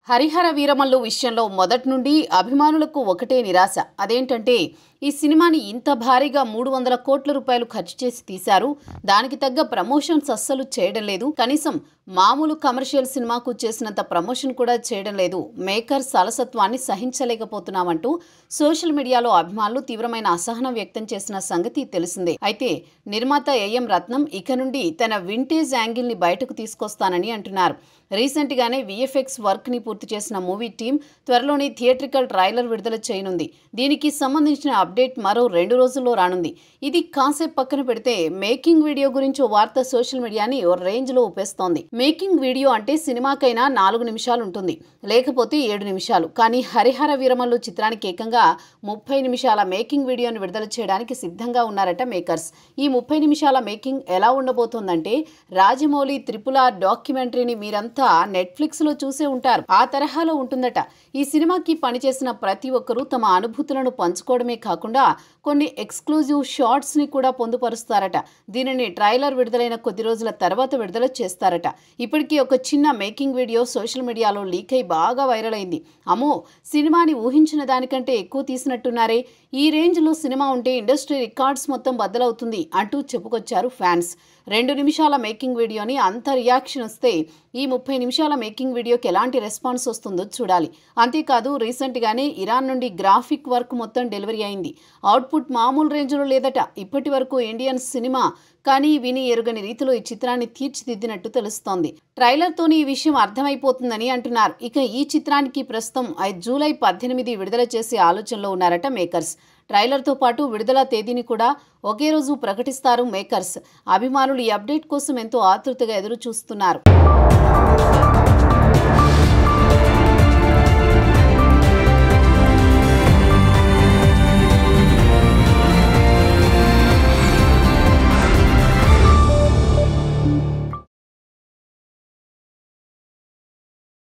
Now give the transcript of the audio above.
హరిహర వీరమల్లు విషయంలో మొదటి నుండి అభిమానులకు ఒకటే నిరాశ. అదేంటంటే ఈ సినిమాని ఇంత భారీగా 300 కోట్ల రూపాయలు ఖర్చు చేసి తీశారు. దానికి తగ్గ ప్రమోషన్స్ అస్సలు చేయడం లేదు. కనీసం మామూలు కమర్షియల్ సినిమాకు చేసినంత ప్రమోషన్ కూడా చేయడం లేదు. మేకర్స్ అలసత్వాన్ని సహించలేకపోతున్నామంటూ సోషల్ మీడియాలో అభిమానులు తీవ్రమైన అసహనం వ్యక్తం చేసిన సంగతి తెలిసిందే. అయితే నిర్మాత ఏఎం రత్నం ఇక నుండి తన వింటేజ్ యాంగిల్ ని బయటకు తీసుకొస్తానని అంటున్నారు. రీసెంట్ గానే విఎఫ్ఎక్స్ వర్క్ ని పూర్తి చేసిన మూవీ టీం త్వరలోనే థియేట్రికల్ ట్రైలర్ విడుదల చేయనుంది. దీనికి సంబంధించిన అప్డేట్ మరో 2 రోజుల్లో రానుంది. ఇది కాసేపు పక్కన పెడితే మేకింగ్ వీడియో గురించి ఓ వార్త సోషల్ మీడియాని ఓ రేంజ్ లో ఊపేస్తోంది. మేకింగ్ వీడియో అంటే సినిమాకైనా 4 నిమిషాలు ఉంటుంది, లేకపోతే 7 నిమిషాలు. కానీ హరిహర వీరమల్లు చిత్రానికి ఏకంగా 30 నిమిషాల మేకింగ్ వీడియోని విడుదల చేయడానికి సిద్ధంగా ఉన్నారట మేకర్స్. ఈ 30 నిమిషాల మేకింగ్ ఎలా ఉండబోతోందంటే రాజమౌళి RRR డాక్యుమెంటరీని మీరంతా నెట్ఫ్లిక్స్ లో చూసే ఉంటారు. ఆ తరహాలో ఉంటుందట. ఈ సినిమాకి పనిచేసిన ప్రతి ఒక్కరూ తమ అనుభూతులను పంచుకోవడమే కాకుండా కొన్ని ఎక్స్క్లూజివ్ షార్ట్స్ ని కూడా పొందుపరుస్తారట. దీనిని ట్రైలర్ విడుదలైన కొద్ది రోజుల తర్వాత విడుదల చేస్తారట. ఇప్పటికీ ఒక చిన్న మేకింగ్ వీడియో సోషల్ మీడియాలో లీక్ అయి బాగా వైరల్ అయింది. అమ్మో, సినిమాని ఊహించిన దానికంటే ఎక్కువ తీసినట్టున్నారే, ఈ రేంజ్ లో సినిమా ఉంటే ఇండస్ట్రీ రికార్డ్స్ మొత్తం బద్దలవుతుంది అంటూ చెప్పుకొచ్చారు ఫ్యాన్స్. 2 నిమిషాల మేకింగ్ వీడియోని అంత రియాక్షన్ వస్తే ఈ 30 నిమిషాల మేకింగ్ వీడియోకి ఎలాంటి రెస్పాన్స్ వస్తుందో చూడాలి. అంతేకాదు రీసెంట్ గానే ఇరాన్ నుండి గ్రాఫిక్ వర్క్ మొత్తం డెలివరీ అయింది. అవుట్పుట్ మామూలు రేంజ్లో లేదట. ఇప్పటి వరకు ఇండియన్ సినిమా కానీ విని ఎరుగని రీతిలో ఈ చిత్రాన్ని తీర్చిదిద్దినట్టు తెలుస్తోంది. ట్రైలర్తోనే ఈ విషయం అర్థమైపోతుందని అంటున్నారు. ఇక ఈ చిత్రానికి ప్రస్తుతం జూలై 18 విడుదల చేసే ఆలోచనలో ఉన్నారట మేకర్స్. ట్రైలర్తో పాటు విడుదల తేదీని కూడా ఒకే రోజు ప్రకటిస్తారు మేకర్స్. అభిమానులు ఈ అప్డేట్ కోసం ఎంతో ఆతృతగా ఎదురు చూస్తున్నారు.